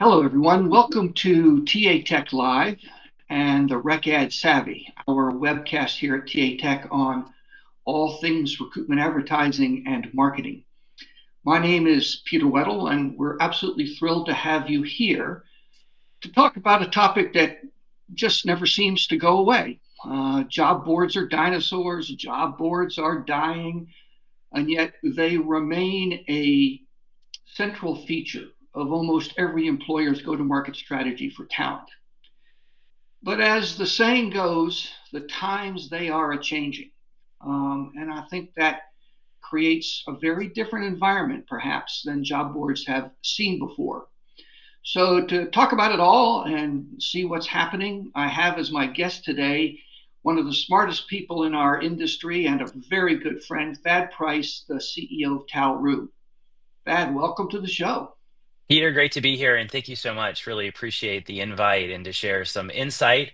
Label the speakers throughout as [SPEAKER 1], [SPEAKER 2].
[SPEAKER 1] Hello, everyone. Welcome to TA Tech Live and the RecAd Savvy, our webcast here at TA Tech on all things recruitment advertising and marketing. My name is Peter Weddle, and we're absolutely thrilled to have you here to talk about a topic that just never seems to go away. Job boards are dinosaurs, job boards are dying, and yet they remain a central feature of almost every employer's go-to-market strategy for talent. But as the saying goes, the times they are a changing. And I think that creates a very different environment, perhaps, than job boards have seen before. So, to talk about it all and see what's happening, I have as my guest today one of the smartest people in our industry and a very good friend, Thad Price, the CEO of Talroo. Thad, welcome to the show.
[SPEAKER 2] Peter, great to be here, and thank you so much. Really appreciate the invite and to share some insight,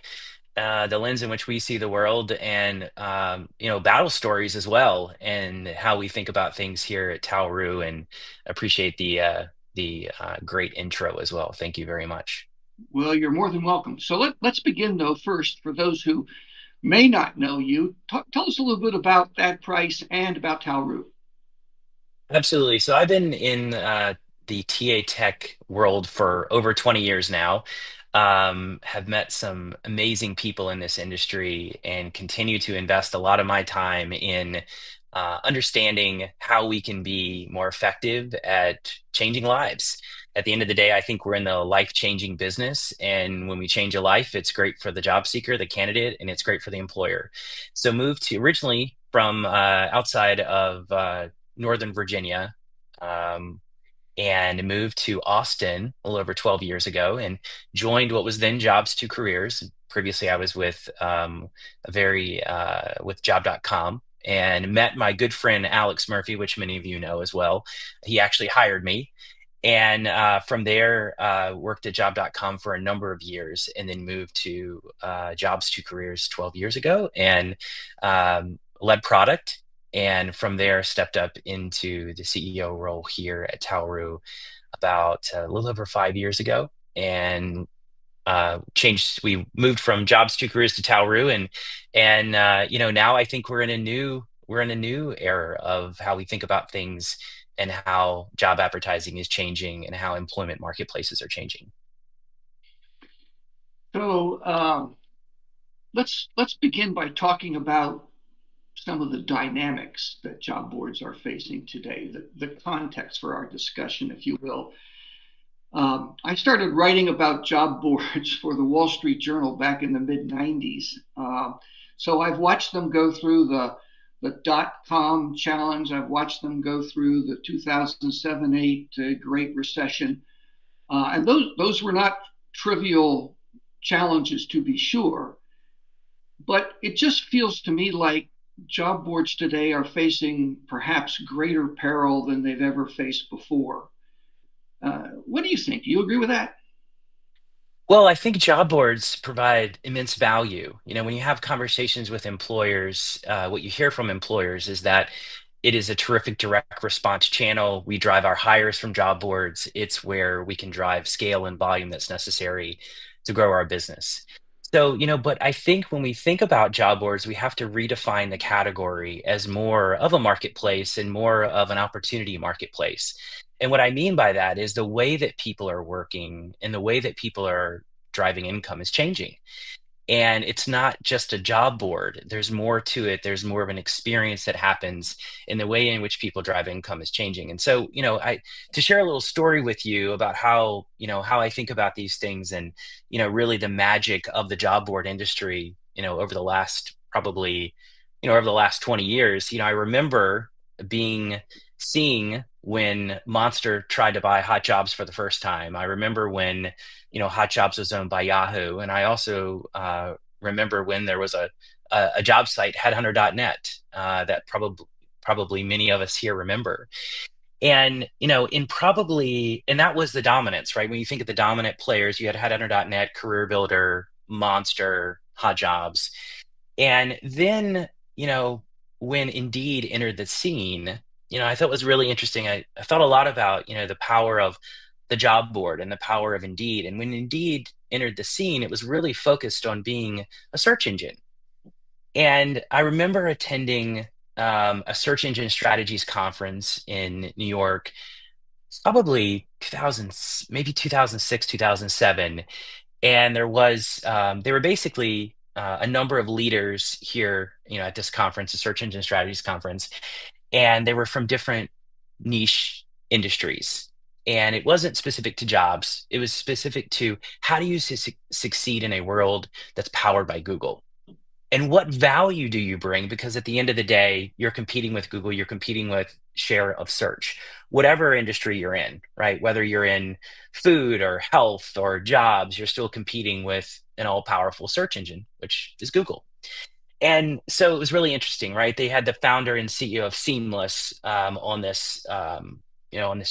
[SPEAKER 2] the lens in which we see the world, and battle stories as well, and how we think about things here at Talroo. And appreciate the great intro as well. Thank you very much.
[SPEAKER 1] Well, you're more than welcome. So let's begin, though, first, for those who may not know you, tell us a little bit about that price and about Talroo.
[SPEAKER 2] Absolutely. So I've been in the TA Tech world for over 20 years now. Have met some amazing people in this industry and continue to invest a lot of my time in understanding how we can be more effective at changing lives. At the end of the day, I think we're in the life-changing business. And when we change a life, it's great for the job seeker, the candidate, and it's great for the employer. So moved to originally from outside of Northern Virginia, um, and moved to Austin a little over 12 years ago and joined what was then Jobs to Careers. Previously, I was with with Job.com and met my good friend Alex Murphy, which many of you know as well. He actually hired me. And from there, worked at Job.com for a number of years and then moved to Jobs to Careers 12 years ago and led product, and from there stepped up into the CEO role here at Talroo about a little over 5 years ago, and changed. We moved from Jobs to Careers to Talroo, and now I think we're in a new era of how we think about things and how job advertising is changing and how employment marketplaces are changing.
[SPEAKER 1] So let's begin by talking about some of the dynamics that job boards are facing today, the context for our discussion, if you will. I started writing about job boards for the Wall Street Journal back in the mid 90s. So I've watched them go through the dot-com challenge. I've watched them go through the 2007-8 Great Recession. And those were not trivial challenges, to be sure. But it just feels to me like job boards today are facing perhaps greater peril than they've ever faced before. What do you think? Do you agree with that?
[SPEAKER 2] Well, I think job boards provide immense value. When you have conversations with employers, what you hear from employers is that it is a terrific direct response channel. We drive our hires from job boards. It's where we can drive scale and volume that's necessary to grow our business. So, but I think when we think about job boards, we have to redefine the category as more of a marketplace and more of an opportunity marketplace. And what I mean by that is the way that people are working and the way that people are driving income is changing. And it's not just a job board. There's more to it. There's more of an experience that happens in the way in which people drive income is changing. And so, I to share a little story with you about how I think about these things and, really the magic of the job board industry, over the last probably, over the last 20 years. I remember being seeing when Monster tried to buy Hot Jobs for the first time. I remember when Hot Jobs was owned by Yahoo. And I also remember when there was a job site, headhunter.net, that probably many of us here remember. And, and that was the dominance, right? When you think of the dominant players, you had headhunter.net, Career Builder, Monster, Hot Jobs. And then, when Indeed entered the scene, I thought it was really interesting. I thought a lot about, the power of the job board and the power of Indeed. And when Indeed entered the scene, it was really focused on being a search engine. And I remember attending a search engine strategies conference in New York, probably 2000, maybe 2006, 2007. And there were basically a number of leaders here, at this conference, the Search Engine Strategies Conference, and they were from different niche industries. And it wasn't specific to jobs. It was specific to how do you succeed in a world that's powered by Google? And what value do you bring? Because at the end of the day, you're competing with Google, you're competing with share of search, whatever industry you're in, right? Whether you're in food or health or jobs, you're still competing with an all powerful search engine, which is Google. And so it was really interesting, right? They had the founder and CEO of Seamless on this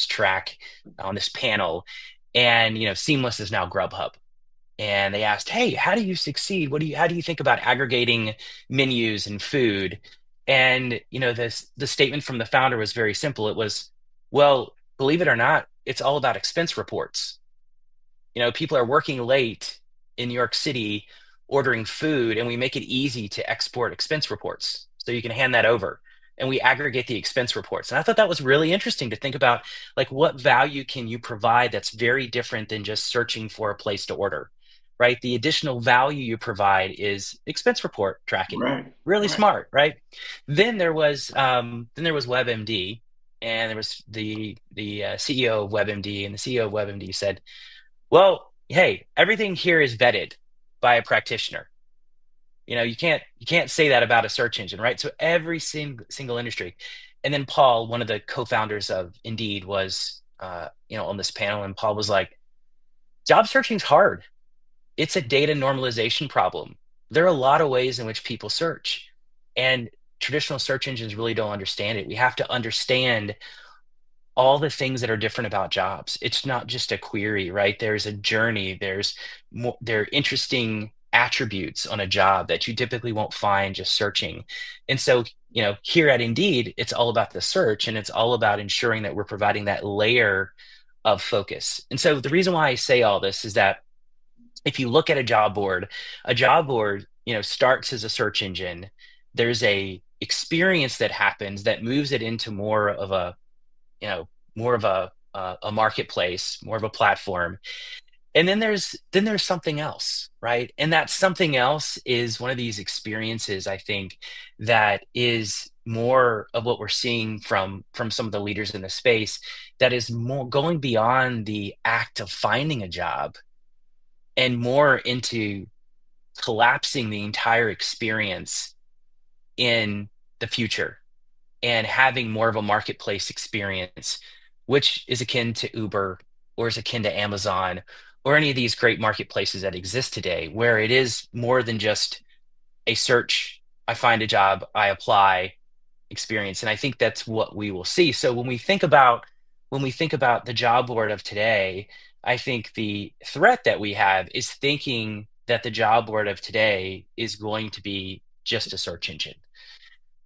[SPEAKER 2] track, on this panel. And, Seamless is now Grubhub, and they asked, "Hey, how do you succeed? How do you think about aggregating menus and food?" And the statement from the founder was very simple. It was, "Well, believe it or not, it's all about expense reports. People are working late in New York City ordering food, and we make it easy to export expense reports. So you can hand that over, and we aggregate the expense reports." And I thought that was really interesting to think about, like, what value can you provide that's very different than just searching for a place to order, right? The additional value you provide is expense report tracking.
[SPEAKER 1] Right,
[SPEAKER 2] Really
[SPEAKER 1] right.
[SPEAKER 2] smart, right? Then there was WebMD, and there was the CEO of WebMD, and the CEO of WebMD said, "Well, hey, everything here is vetted by a practitioner. You can't say that about a search engine, right? So every single industry." And then Paul, one of the co-founders of Indeed, was on this panel, and Paul was like, "Job searching's hard. It's a data normalization problem. There are a lot of ways in which people search, and traditional search engines really don't understand it. We have to understand all the things that are different about jobs. It's not just a query, right? There's a journey. There are interesting attributes on a job that you typically won't find just searching." And so, here at Indeed, it's all about the search, and it's all about ensuring that we're providing that layer of focus. And so the reason why I say all this is that if you look at a job board, starts as a search engine. There's a experience that happens that moves it into more of a marketplace, more of a platform. And then there's something else, right? And that something else is one of these experiences, I think, that is more of what we're seeing from some of the leaders in the space, that is more going beyond the act of finding a job and more into collapsing the entire experience in the future and having more of a marketplace experience, which is akin to Uber or is akin to Amazon or any of these great marketplaces that exist today, where it is more than just a search, I find a job, I apply experience. And I think that's what we will see. So when we think about the job board of today, I think the threat that we have is thinking that the job board of today is going to be just a search engine,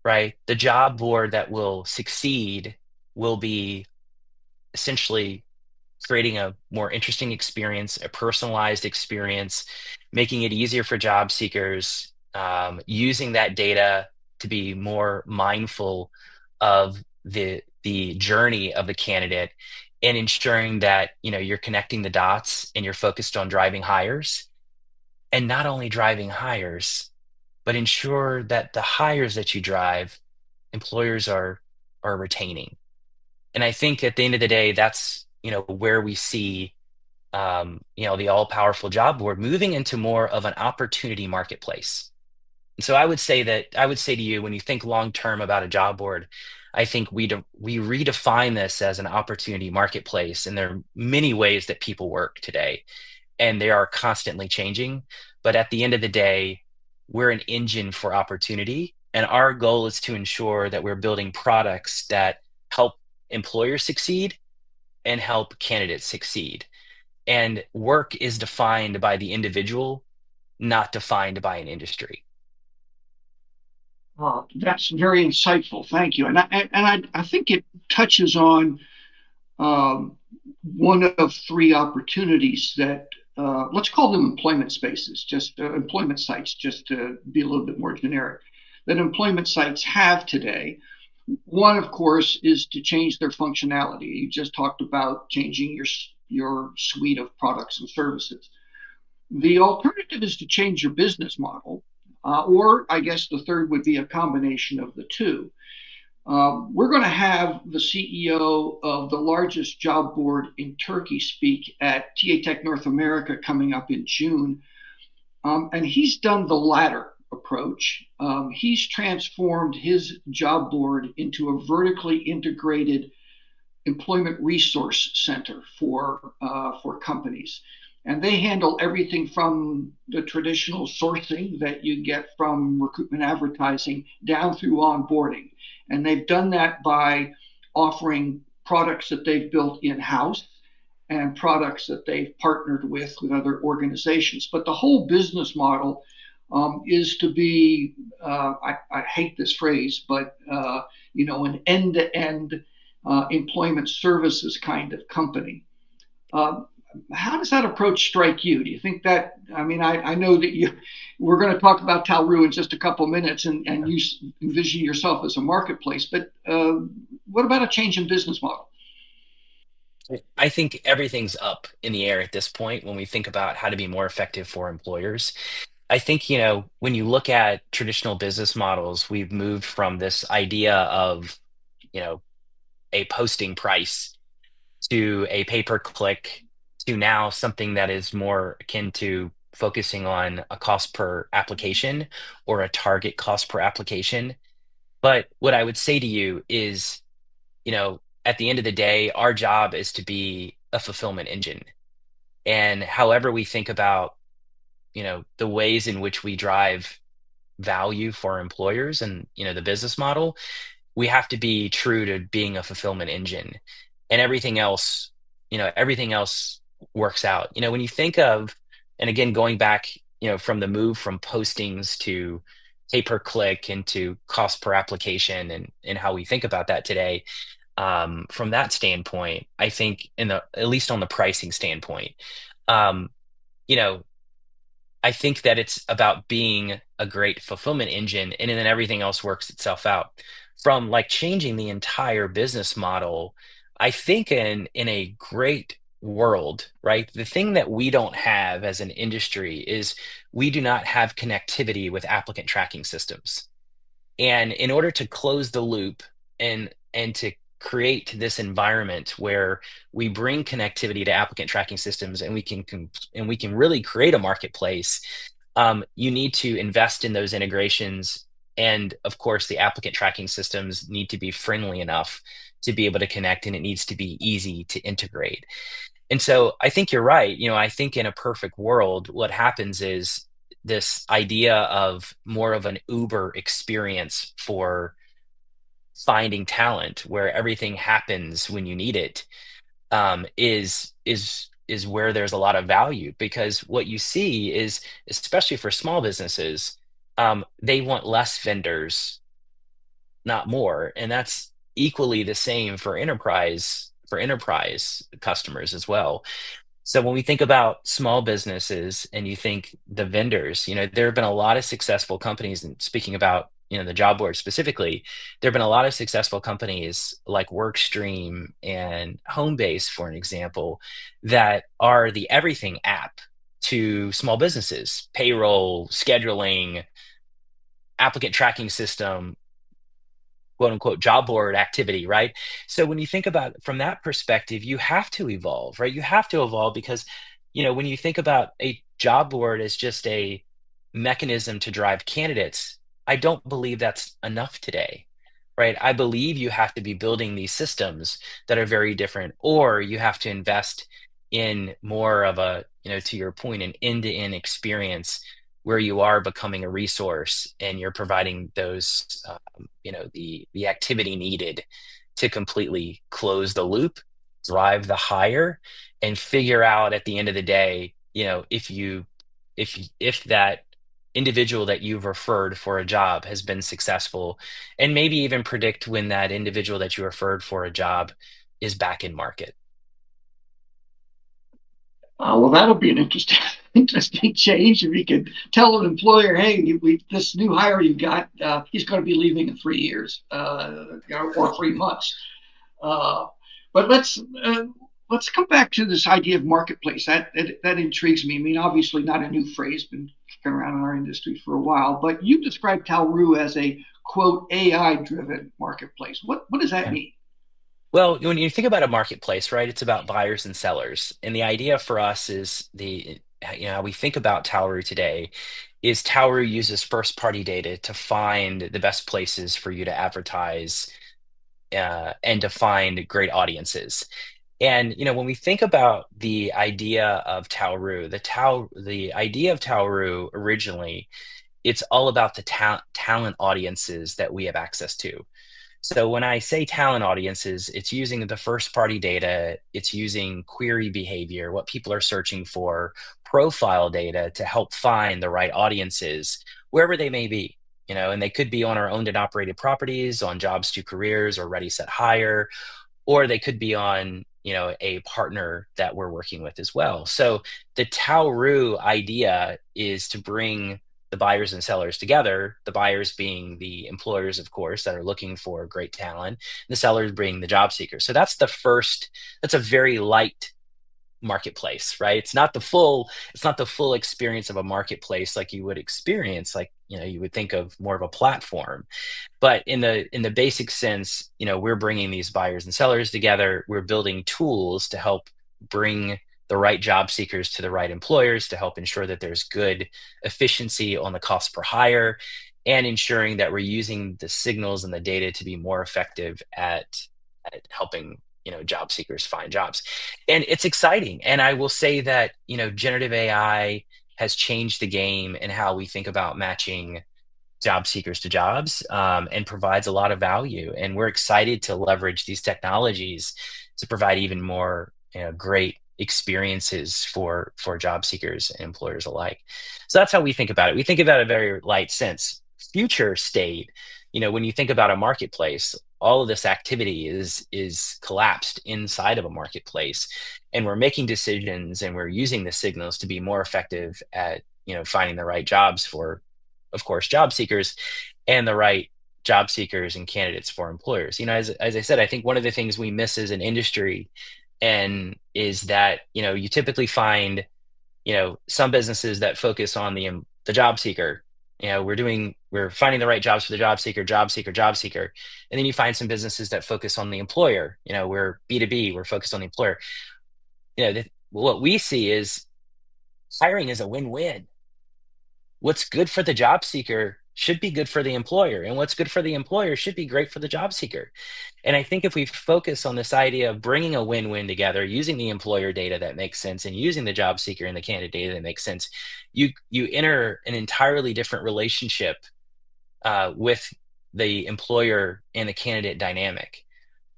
[SPEAKER 2] right? The job board that will succeed will be essentially creating a more interesting experience, a personalized experience, making it easier for job seekers, using that data to be more mindful of the journey of the candidate, and ensuring that you're connecting the dots and you're focused on driving hires, and not only driving hires, but ensure that the hires that you drive, employers are retaining. And I think at the end of the day, that's where we see the all-powerful job board moving into more of an opportunity marketplace. And so I would say to you, when you think long term about a job board, I think we redefine this as an opportunity marketplace. And there are many ways that people work today, and they are constantly changing. But at the end of the day, we're an engine for opportunity. And our goal is to ensure that we're building products that help employers succeed and help candidates succeed. And work is defined by the individual, not defined by an industry.
[SPEAKER 1] That's very insightful. Thank you. And I think it touches on um, one of three opportunities that let's call them employment spaces, just employment sites, just to be a little bit more generic, that employment sites have today. One, of course, is to change their functionality. You just talked about changing your suite of products and services. The alternative is to change your business model, or I guess the third would be a combination of the two. We're going to have the CEO of the largest job board in Turkey speak at TA Tech North America coming up in June. And he's done the latter approach. He's transformed his job board into a vertically integrated employment resource center for companies. And they handle everything from the traditional sourcing that you get from recruitment advertising down through onboarding. And they've done that by offering products that they've built in house and products that they've partnered with other organizations. But the whole business model is to be, I hate this phrase, but an end-to-end employment services kind of company. Uh, how does that approach strike you? Do you think that? I mean, I know that we're going to talk about Talroo in just a couple of minutes, and you envision yourself as a marketplace. But what about a change in business model?
[SPEAKER 2] I think everything's up in the air at this point when we think about how to be more effective for employers. I think, when you look at traditional business models, we've moved from this idea of, you know, a posting price to a pay per click to now something that is more akin to focusing on a cost per application or a target cost per application. But what I would say to you is, at the end of the day, our job is to be a fulfillment engine. And however we think about, the ways in which we drive value for employers and, the business model, we have to be true to being a fulfillment engine. And everything else works out. When you think of, and again, going back, from the move from postings to pay per click into cost per application and how we think about that today, from that standpoint, I think at least on the pricing standpoint, um, you know, I think that it's about being a great fulfillment engine, and then everything else works itself out. From like changing the entire business model, I think in a great world, right? The thing that we don't have as an industry is we do not have connectivity with applicant tracking systems. And in order to close the loop and to create this environment where we bring connectivity to applicant tracking systems and we can really create a marketplace, you need to invest in those integrations. And of course, the applicant tracking systems need to be friendly enough to be able to connect, and it needs to be easy to integrate. And so I think you're right. I think in a perfect world, what happens is this idea of more of an Uber experience for finding talent, where everything happens when you need it, is where there's a lot of value. Because what you see is, especially for small businesses, they want less vendors, not more, and that's equally the same for enterprise customers as well. So when we think about small businesses and you think the vendors, there have been a lot of successful companies, and speaking about, the job board specifically, there have been a lot of successful companies like Workstream and Homebase, for an example, that are the everything app to small businesses: payroll, scheduling, applicant tracking system, quote unquote job board activity, right? So when you think about it from that perspective, you have to evolve, right? You have to evolve because, when you think about a job board as just a mechanism to drive candidates, I don't believe that's enough today, right? I believe you have to be building these systems that are very different, or you have to invest in more of a, to your point, an end-to-end experience where you are becoming a resource and you're providing those, the activity needed to completely close the loop, drive the hire, and figure out at the end of the day, if that individual that you've referred for a job has been successful, and maybe even predict when that individual that you referred for a job is back in market.
[SPEAKER 1] Well, that'll be an interesting, interesting change if you could tell an employer, "Hey, this new hire you got, he's going to be leaving in 3 years, or 3 months." Uh, but let's come back to this idea of marketplace. That intrigues me. I mean, obviously not a new phrase, been kicking around in our industry for a while. But you described Talroo as a quote AI-driven marketplace. What does that
[SPEAKER 2] Yeah.
[SPEAKER 1] mean?
[SPEAKER 2] Well, when you think about a marketplace, right, it's about buyers and sellers. And the idea for us is how we think about Talroo today is Talroo uses first party data to find the best places for you to advertise and to find great audiences. And when we think about the idea of Talroo, the idea of Talroo originally, it's all about the talent audiences that we have access to. So when I say talent audiences, it's using the first party data, it's using query behavior, what people are searching for, profile data to help find the right audiences wherever they may be. And they could be on our owned and operated properties, on jobs to careers or ready set hire, or they could be on a partner that we're working with as well. So the Talroo idea is to bring the buyers and sellers together, the buyers being the employers, of course, that are looking for great talent, the sellers being the job seekers. So that's a very light marketplace, right? It's not the full experience of a marketplace like you would experience, like you would think of more of a platform. But in the basic sense, we're bringing these buyers and sellers together. We're building tools to help bring the right job seekers to the right employers, to help ensure that there's good efficiency on the cost per hire, and ensuring that we're using the signals and the data to be more effective at helping job seekers find jobs. And it's exciting. And I will say that generative AI has changed the game in how we think about matching job seekers to jobs, and provides a lot of value. And we're excited to leverage these technologies to provide even more great experiences for job seekers and employers alike. So that's how we think about it. We think about it in a very light sense. Future state, when you think about a marketplace, all of this activity is collapsed inside of a marketplace, and we're making decisions and we're using the signals to be more effective at finding the right jobs for, of course, job seekers, and the right job seekers and candidates for employers. As I said, I think one of the things we miss as an industry and is that you typically find some businesses that focus on the job seeker. We're finding the right jobs for the job seeker, job seeker, job seeker. And then you find some businesses that focus on the employer. We're B2B, we're focused on the employer. What we see is hiring is a win-win. What's good for the job seeker should be good for the employer, and what's good for the employer should be great for the job seeker. And I think if we focus on this idea of bringing a win-win together, using the employer data that makes sense and using the job seeker and the candidate data that makes sense, you enter an entirely different relationship with the employer and the candidate dynamic,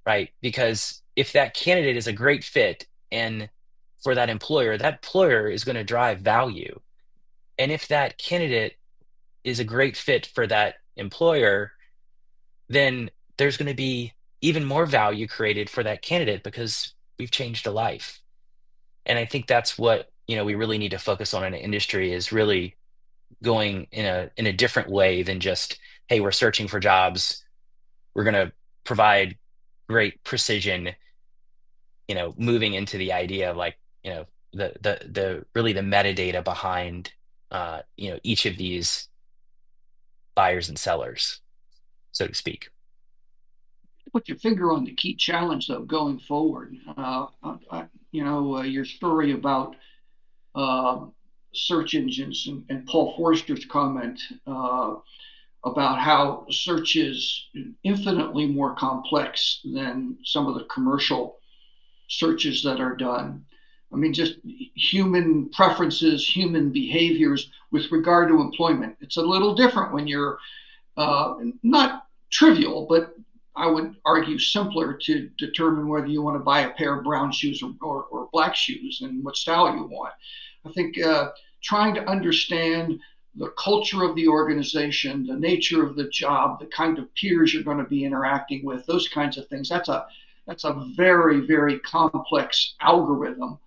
[SPEAKER 2] right? Because if that candidate is a great fit and for that employer is going to drive value. And if that candidate is a great fit for that employer, then there's going to be even more value created for that candidate because we've changed a life. And I think that's what we really need to focus on in an industry, is really going in a different way than just, hey, we're searching for jobs. We're going to provide great precision, moving into the idea of, like, the really the metadata behind each of these buyers and sellers, so to speak.
[SPEAKER 1] Put your finger on the key challenge though going forward. Your story about uh, search engines and Paul Forster's comment about how search is infinitely more complex than some of the commercial searches that are done. I mean, just human preferences, human behaviors with regard to employment. It's a little different when you're not trivial, but I would argue simpler to determine whether you want to buy a pair of brown shoes or black shoes and what style you want. I think trying to understand the culture of the organization, the nature of the job, the kind of peers you're going to be interacting with, those kinds of things. That's a very, very complex algorithm.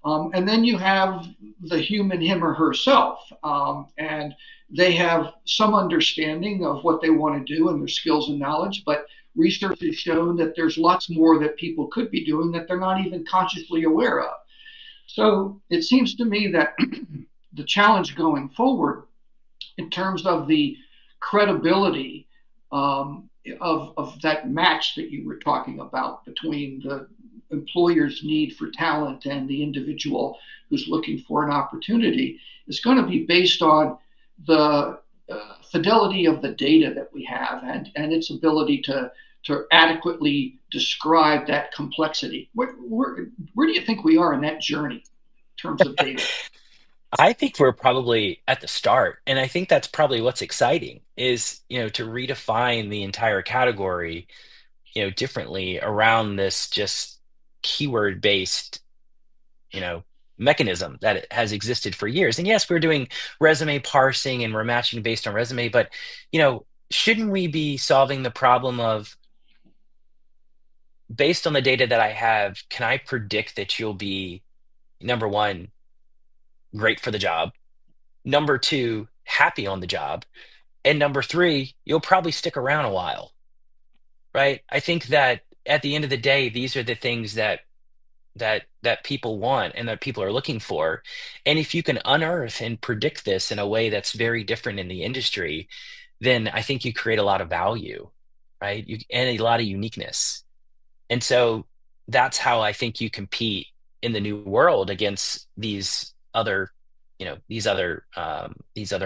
[SPEAKER 1] And then you have the human, him or herself, and they have some understanding of what they want to do and their skills and knowledge, but research has shown that there's lots more that people could be doing that they're not even consciously aware of. So it seems to me that the challenge going forward in terms of the credibility of that match that you were talking about between the employer's need for talent and the individual who's looking for an opportunity is going to be based on the fidelity of the data that we have and its ability to adequately describe that complexity. Where do you think we are in that journey in terms of data?
[SPEAKER 2] I think we're probably at the start, and I think that's probably what's exciting is, to redefine the entire category, differently around this just keyword based, you know, mechanism that it has existed for years. And yes, we're doing resume parsing and we're matching based on resume, but, shouldn't we be solving the problem of, based on the data that I have, can I predict that you'll be, number one, great for the job, number two, happy on the job, and number three, you'll probably stick around a while, right? I think that at the end of the day, these are the things that people want and that people are looking for. And if you can unearth and predict this in a way that's very different in the industry, then I think you create a lot of value, right? And a lot of uniqueness. And so that's how I think you compete in the new world against these other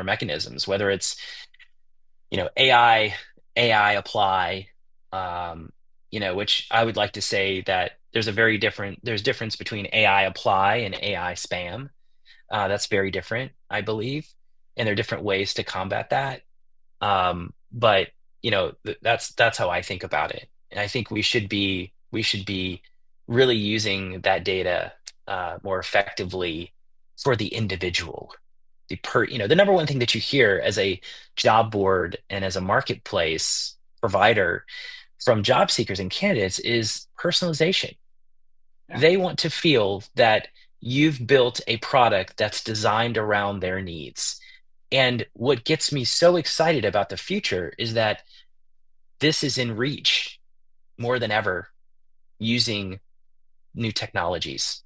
[SPEAKER 2] mechanisms, whether it's, AI apply, which I would like to say that there's difference between AI apply and AI spam. That's very different, I believe, and there are different ways to combat that. But that's how I think about it, and I think we should be really using that data more effectively for the individual. The number one thing that you hear as a job board and as a marketplace provider from job seekers and candidates is personalization.
[SPEAKER 1] Yeah.
[SPEAKER 2] They want to feel that you've built a product that's designed around their needs. And what gets me so excited about the future is that this is in reach more than ever, using new technologies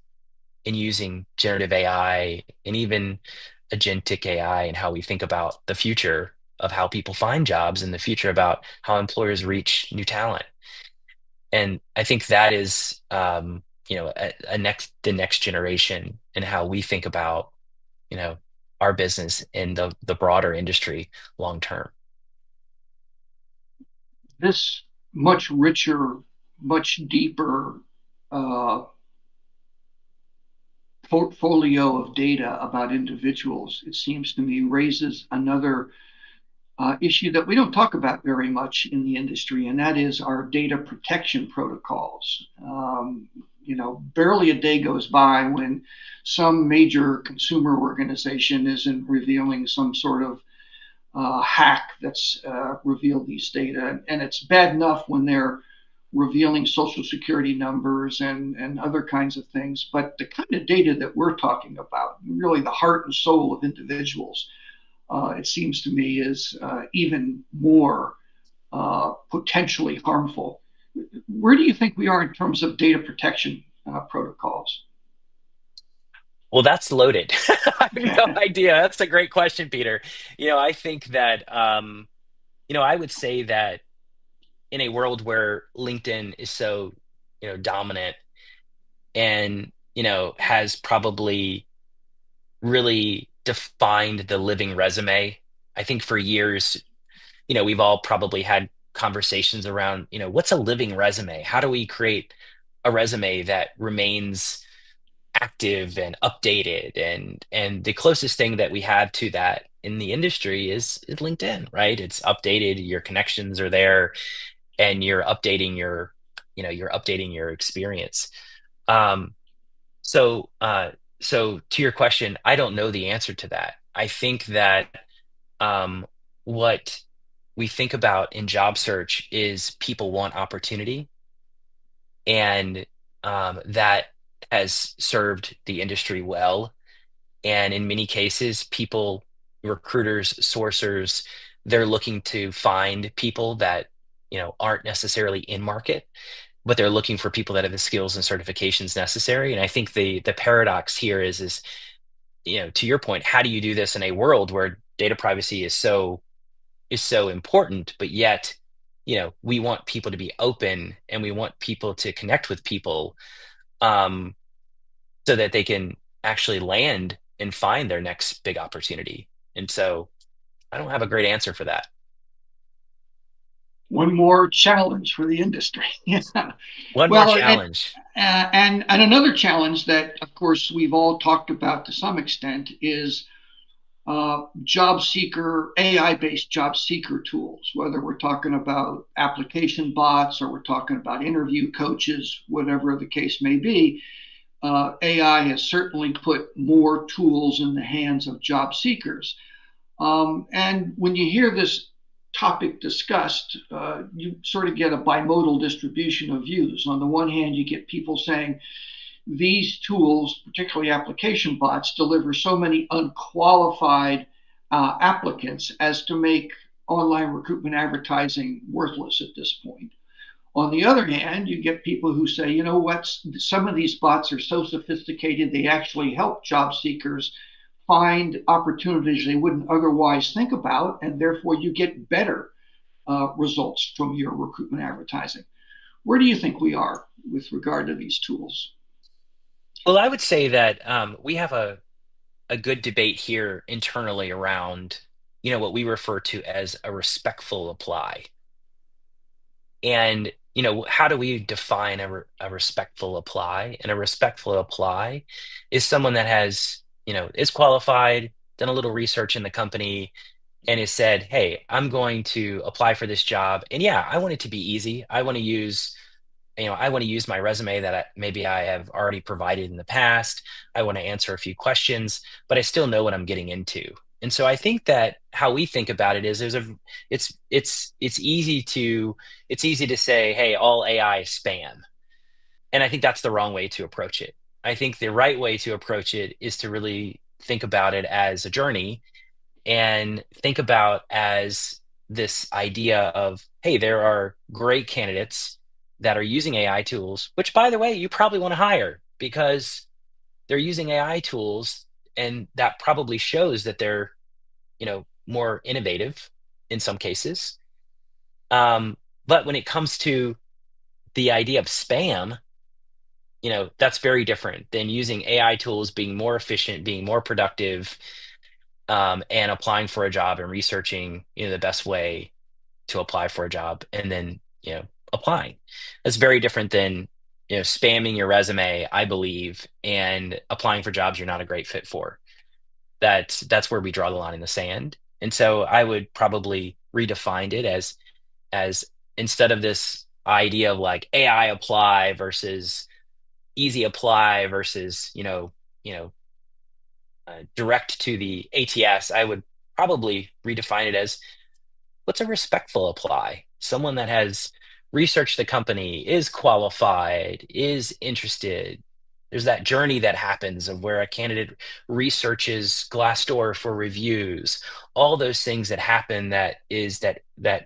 [SPEAKER 2] and using generative AI and even agentic AI, and how we think about the future of how people find jobs and the future about how employers reach new talent. And I think that is, the next generation and how we think about, you know, our business and the broader industry long term.
[SPEAKER 1] This much richer, much deeper uh, portfolio of data about individuals, it seems to me, raises another issue that we don't talk about very much in the industry, and that is our data protection protocols. Barely a day goes by when some major consumer organization isn't revealing some sort of hack that's revealed these data. And it's bad enough when they're revealing social security numbers and other kinds of things. But the kind of data that we're talking about, really the heart and soul of individuals, it seems to me is even more potentially harmful. Where do you think we are in terms of data protection protocols?
[SPEAKER 2] Well, that's loaded. I have no idea. That's a great question, Peter. I think that, I would say that in a world where LinkedIn is so, dominant and, has probably really defined the living resume. I think for years, we've all probably had conversations around, what's a living resume? How do we create a resume that remains active and updated? And the closest thing that we have to that in the industry is LinkedIn, right? It's updated, your connections are there, and you're updating your experience. Um, so to your question, I don't know the answer to that. I think that, what we think about in job search is people want opportunity, and that has served the industry well. And in many cases, people, recruiters, sourcers, they're looking to find people that, aren't necessarily in market, but they're looking for people that have the skills and certifications necessary. And I think the paradox here is, to your point, how do you do this in a world where data privacy is so important, but yet, we want people to be open and we want people to connect with people, um, so that they can actually land and find their next big opportunity. And so I don't have a great answer for that.
[SPEAKER 1] One more challenge for the industry. Yeah.
[SPEAKER 2] One more
[SPEAKER 1] Well,
[SPEAKER 2] challenge.
[SPEAKER 1] and another challenge that, of course, we've all talked about to some extent is job seeker, AI-based job seeker tools, whether we're talking about application bots or we're talking about interview coaches, whatever the case may be. AI has certainly put more tools in the hands of job seekers. And when you hear this topic discussed, you sort of get a bimodal distribution of views. On the one hand, you get people saying these tools, particularly application bots, deliver so many unqualified applicants as to make online recruitment advertising worthless at this point. On the other hand, you get people who say, you know what, some of these bots are so sophisticated, they actually help job seekers find opportunities they wouldn't otherwise think about, and therefore you get better results from your recruitment advertising. Where do you think we are with regard to these tools?
[SPEAKER 2] Well, I would say that we have a good debate here internally around, what we refer to as a respectful apply. And, how do we define a respectful apply? And a respectful apply is someone that has, is qualified, done a little research in the company, and has said, hey, I'm going to apply for this job. And yeah, I want it to be easy. I want to use my resume that maybe I have already provided in the past. I want to answer a few questions, but I still know what I'm getting into. And so I think that how we think about it is it's easy to say, hey, all AI is spam. And I think that's the wrong way to approach it. I think the right way to approach it is to really think about it as a journey and think about as this idea of, hey, there are great candidates that are using AI tools, which by the way, you probably want to hire because they're using AI tools, and that probably shows that they're, more innovative in some cases. But when it comes to the idea of spam, that's very different than using AI tools, being more efficient, being more productive, and applying for a job and researching, the best way to apply for a job and then, applying. That's very different than, spamming your resume, I believe, and applying for jobs you're not a great fit for. That's where we draw the line in the sand. And so I would probably redefine it as instead of this idea of like AI apply versus easy apply versus, direct to the ATS, I would probably redefine it as what's a respectful apply? Someone that has researched the company, is qualified, is interested. There's that journey that happens of where a candidate researches Glassdoor for reviews, all those things that happen that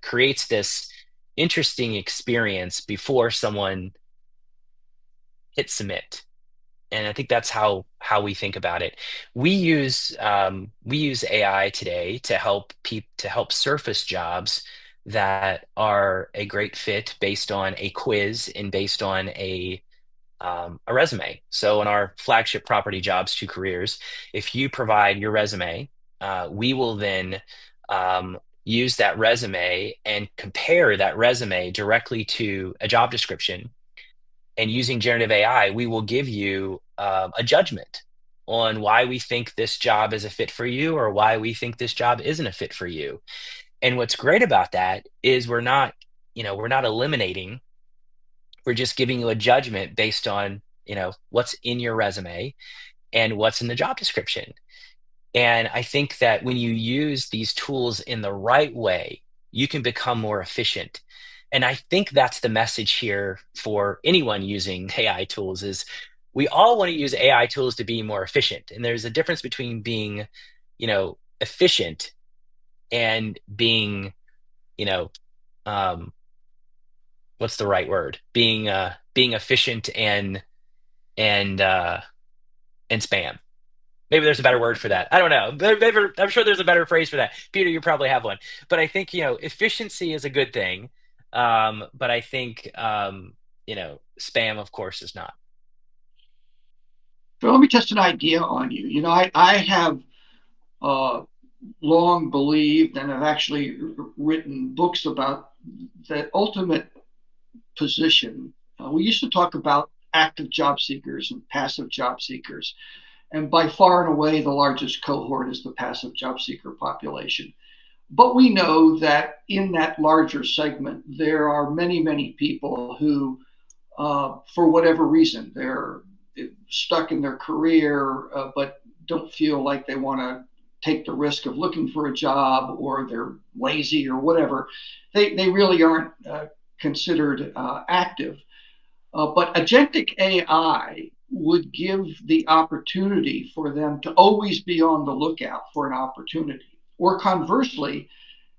[SPEAKER 2] creates this interesting experience before someone hits submit. And I think that's how we think about it. We use AI today to help surface jobs that are a great fit based on a quiz and based on a resume. So in our flagship property jobs to careers, if you provide your resume, we will then use that resume and compare that resume directly to a job description, and using generative AI, we will give you a judgment on why we think this job is a fit for you or why we think this job isn't a fit for you. And what's great about that is we're not eliminating, we're just giving you a judgment based on, what's in your resume and what's in the job description. And I think that when you use these tools in the right way, you can become more efficient. And I think that's the message here for anyone using AI tools is we all want to use AI tools to be more efficient. And there's a difference between being, efficient and being, you know, um, what's the right word? Being efficient and and spam. Maybe there's a better word for that. I don't know. I'm sure there's a better phrase for that. Peter, you probably have one. But I think, efficiency is a good thing. But I think, spam, of course, is not.
[SPEAKER 1] So let me test an idea on you. I have uh, long believed and have actually written books about the ultimate position. We used to talk about active job seekers and passive job seekers. And by far and away, the largest cohort is the passive job seeker population. But we know that in that larger segment, there are many, many people who, for whatever reason, they're stuck in their career, but don't feel like they want to take the risk of looking for a job, or they're lazy or whatever. They really aren't considered active. But agentic AI would give the opportunity for them to always be on the lookout for an opportunity. Or conversely,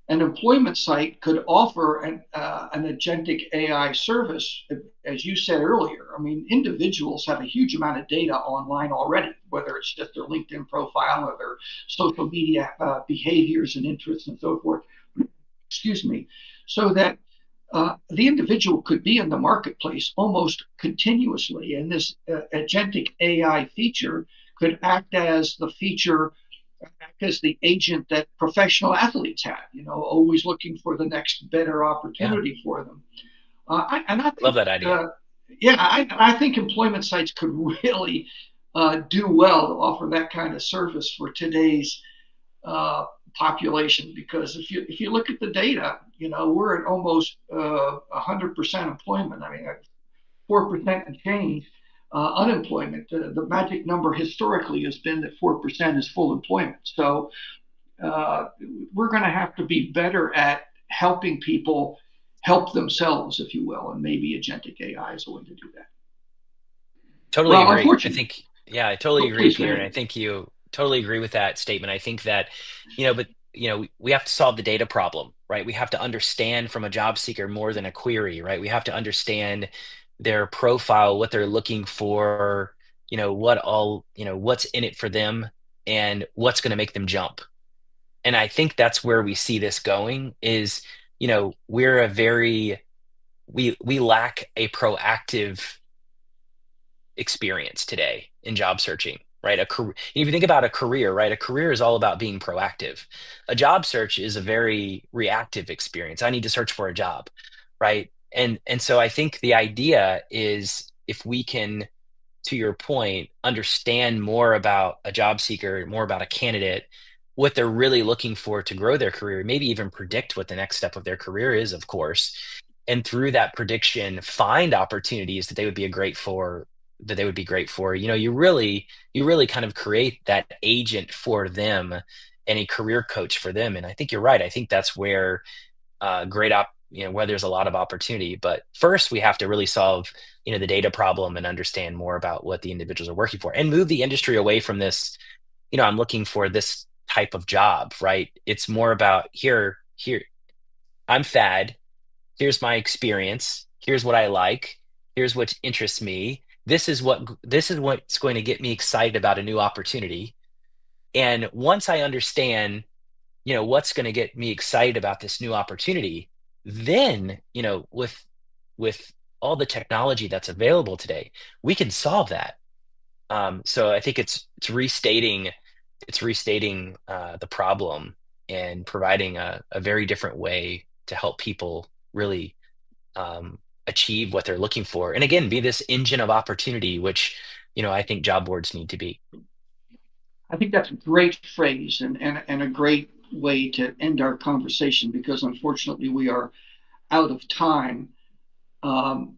[SPEAKER 1] an employment site could offer an agentic AI service, as you said earlier. I mean, individuals have a huge amount of data online already, whether it's just their LinkedIn profile or their social media behaviors and interests and so forth. Excuse me. So that the individual could be in the marketplace almost continuously, and this agentic AI feature could act as the agent that professional athletes have, always looking for the next better
[SPEAKER 2] Yeah,
[SPEAKER 1] opportunity for them. And I
[SPEAKER 2] love
[SPEAKER 1] think,
[SPEAKER 2] that idea.
[SPEAKER 1] yeah, I think employment sites could really do well to offer that kind of service for today's population, because if you look at the data, we're at almost 100% employment. I mean, 4% and change unemployment. The magic number historically has been that 4% is full employment. So uh, we're going to have to be better at helping people help themselves, if you will, and maybe agentic AI is a way to do that.
[SPEAKER 2] Totally
[SPEAKER 1] Well,
[SPEAKER 2] agree. I
[SPEAKER 1] unfortunately,
[SPEAKER 2] think, yeah, I totally
[SPEAKER 1] oh,
[SPEAKER 2] agree,
[SPEAKER 1] please go
[SPEAKER 2] Peter. And I
[SPEAKER 1] ahead.
[SPEAKER 2] think you totally agree with that statement. I think that, but we have to solve the data problem, right? We have to understand from a job seeker more than a query, right? We have to understand their profile, what they're looking for, what's in it for them and what's going to make them jump. And I think that's where we see this going is, we're a very, we lack a proactive experience today in job searching, right? If you think about a career, right? A career is all about being proactive. A job search is a very reactive experience. I need to search for a job, right? And so I think the idea is if we can, to your point, understand more about a job seeker, more about a candidate, what they're really looking for to grow their career, maybe even predict what the next step of their career is, of course. And through that prediction, find opportunities that they would be great for. You really kind of create that agent for them and a career coach for them. And I think you're right. I think that's where where there's a lot of opportunity. But first, we have to really solve, the data problem and understand more about what the individuals are working for and move the industry away from this. I'm looking for this type of job, right? It's more about here, I'm Thad. Here's my experience. Here's what I like. Here's what interests me. This is what's going to get me excited about a new opportunity. And once I understand what's going to get me excited about this new opportunity, then with all the technology that's available today, we can solve that. So I think it's restating the problem and providing a very different way to help people really um, achieve what they're looking for, and again be this engine of opportunity, which I think job boards need to be.
[SPEAKER 1] I think that's a great phrase, and a great way to end our conversation, because unfortunately we are out of time. Um,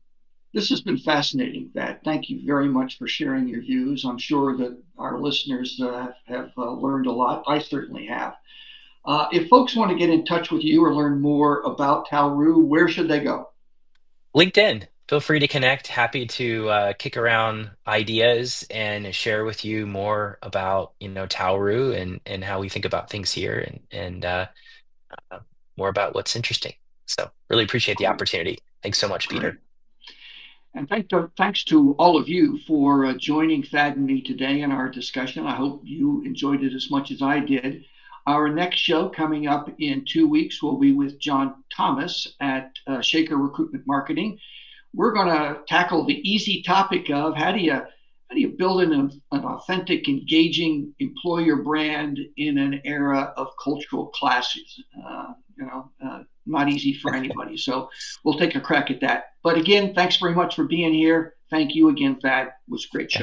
[SPEAKER 1] this has been fascinating, Thad. Thank you very much for sharing your views. I'm sure that our listeners have learned a lot. I certainly have. If folks want to get in touch with you or learn more about Talroo, where should they go?
[SPEAKER 2] LinkedIn. feel free to connect. Happy to kick around ideas and share with you more about, Talroo and how we think about things here and more about what's interesting. So really appreciate the
[SPEAKER 1] Great,
[SPEAKER 2] opportunity. Thanks so much,
[SPEAKER 1] great.
[SPEAKER 2] Peter.
[SPEAKER 1] And thanks to all of you for joining Thad and me today in our discussion. I hope you enjoyed it as much as I did. Our next show coming up in 2 weeks will be with John Thomas at Shaker Recruitment Marketing. We're going to tackle the easy topic of how do you build an authentic, engaging employer brand in an era of cultural clashes? Not easy for anybody. So we'll take a crack at that. But again, thanks very much for being here. Thank you again, Thad. It was a great show.